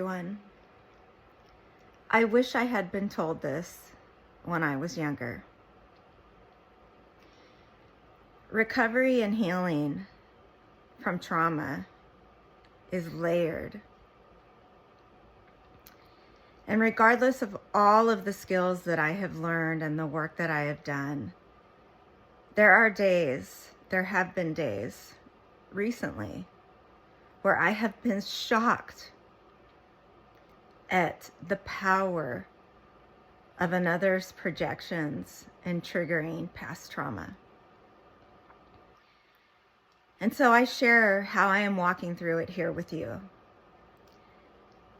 Everyone. I wish I had been told this when I was younger. Recovery and healing from trauma is layered. And regardless of all of the skills that I have learned and the work that I have done, there have been days recently where I have been shocked at the power of another's projections and triggering past trauma. And so I share how I am walking through it here with you.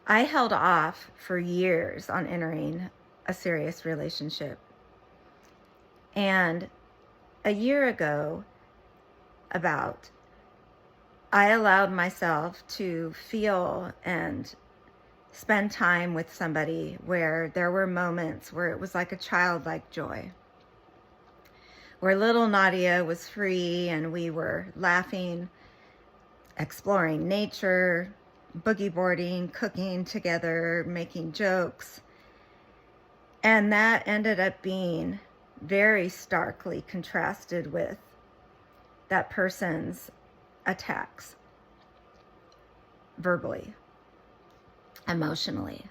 I held off for years on entering a serious relationship. And a year ago, I allowed myself to feel and spend time with somebody where there were moments where it was like a childlike joy, where little Nadia was free and we were laughing, exploring nature, boogie boarding, cooking together, making jokes. And that ended up being very starkly contrasted with that person's attacks, verbally, emotionally.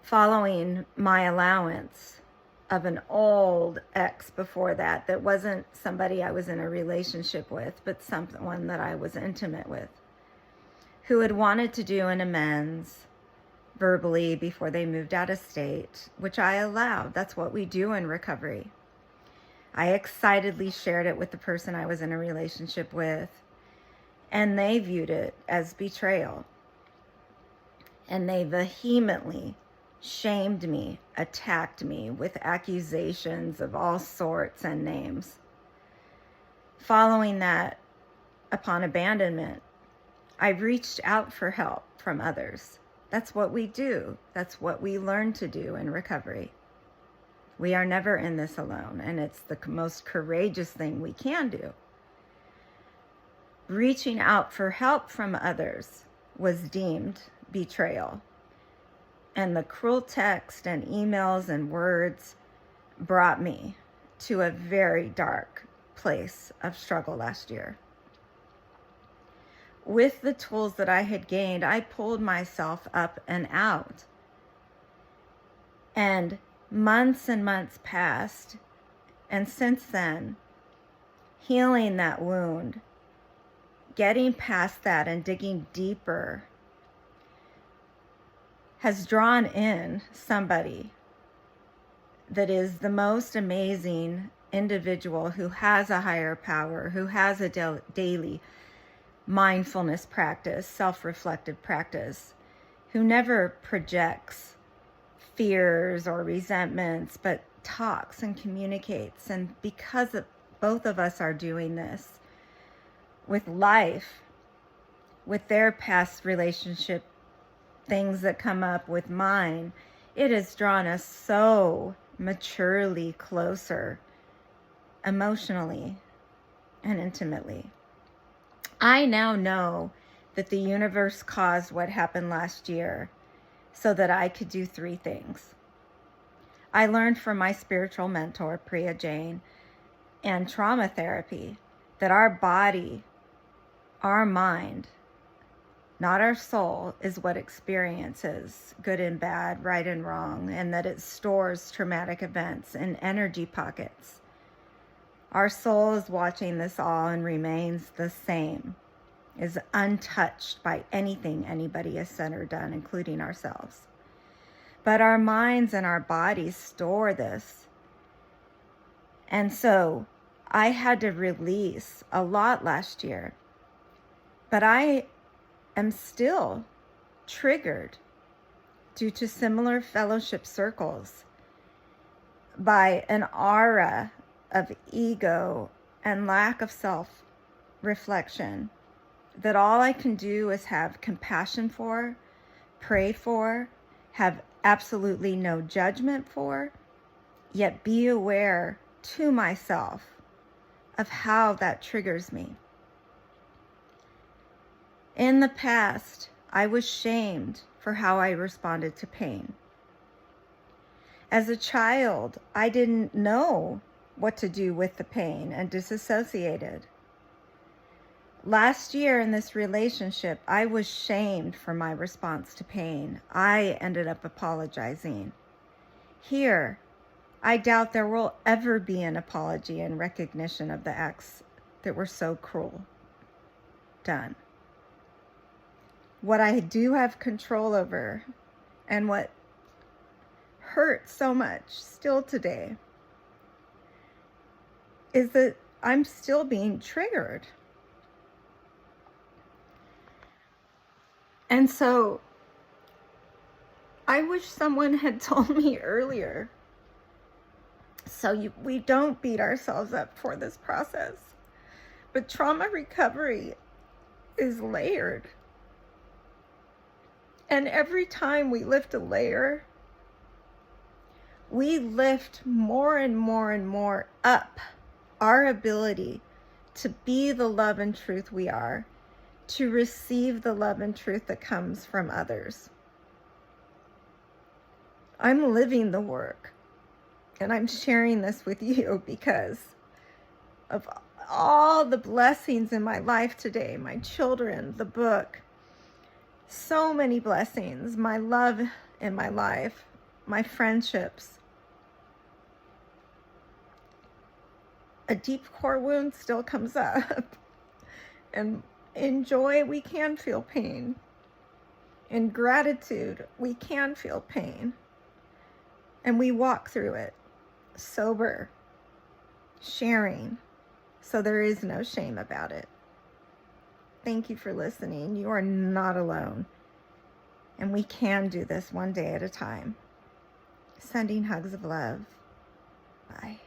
Following my allowance of an old ex before that wasn't somebody I was in a relationship with, but someone that I was intimate with, who had wanted to do an amends verbally before they moved out of state, which I allowed. That's what we do in recovery. I excitedly shared it with the person I was in a relationship with, and they viewed it as betrayal. And they vehemently shamed me, attacked me with accusations of all sorts and names. Following that, upon abandonment, I reached out for help from others. That's what we do. That's what we learn to do in recovery. We are never in this alone, and it's the most courageous thing we can do. Reaching out for help from others was deemed betrayal. And the cruel text and emails and words brought me to a very dark place of struggle last year. With the tools that I had gained, I pulled myself up and out. And months passed. And since then, healing that wound, getting past that and digging deeper, has drawn in somebody that is the most amazing individual who has a higher power, who has a daily mindfulness practice, self-reflective practice, who never projects fears or resentments, but talks and communicates. And because both of us are doing this with life, with their past relationship, things that come up with mine, it has drawn us so maturely closer emotionally and intimately. I now know that the universe caused what happened last year so that I could do 3 things. I learned from my spiritual mentor, Priya Jain, and trauma therapy that our body, our mind, not our soul, is what experiences good and bad, right and wrong, and that it stores traumatic events in energy pockets. Our soul is watching this all and remains the same, is untouched by anything anybody has said or done, including ourselves. But our minds and our bodies store this. And so I had to release a lot last year, but I am still triggered due to similar fellowship circles by an aura of ego and lack of self-reflection that all I can do is have compassion for, pray for, have absolutely no judgment for, yet be aware to myself of how that triggers me. In the past, I was shamed for how I responded to pain. As a child, I didn't know what to do with the pain and disassociated. Last year in this relationship, I was shamed for my response to pain. I ended up apologizing. Here, I doubt there will ever be an apology in recognition of the acts that were so cruel done. What I do have control over, and what hurts so much still today, is that I'm still being triggered. And so I wish someone had told me earlier, so we don't beat ourselves up for this process. But trauma recovery is layered. And every time we lift a layer, we lift more and more and more up our ability to be the love and truth we are, to receive the love and truth that comes from others. I'm living the work, and I'm sharing this with you because of all the blessings in my life today, my children, the book, so many blessings, my love in my life, my friendships. A deep core wound still comes up. And in joy, we can feel pain. In gratitude, we can feel pain. And we walk through it, sober, sharing, so there is no shame about it. Thank you for listening. You are not alone. And we can do this one day at a time. Sending hugs of love. Bye.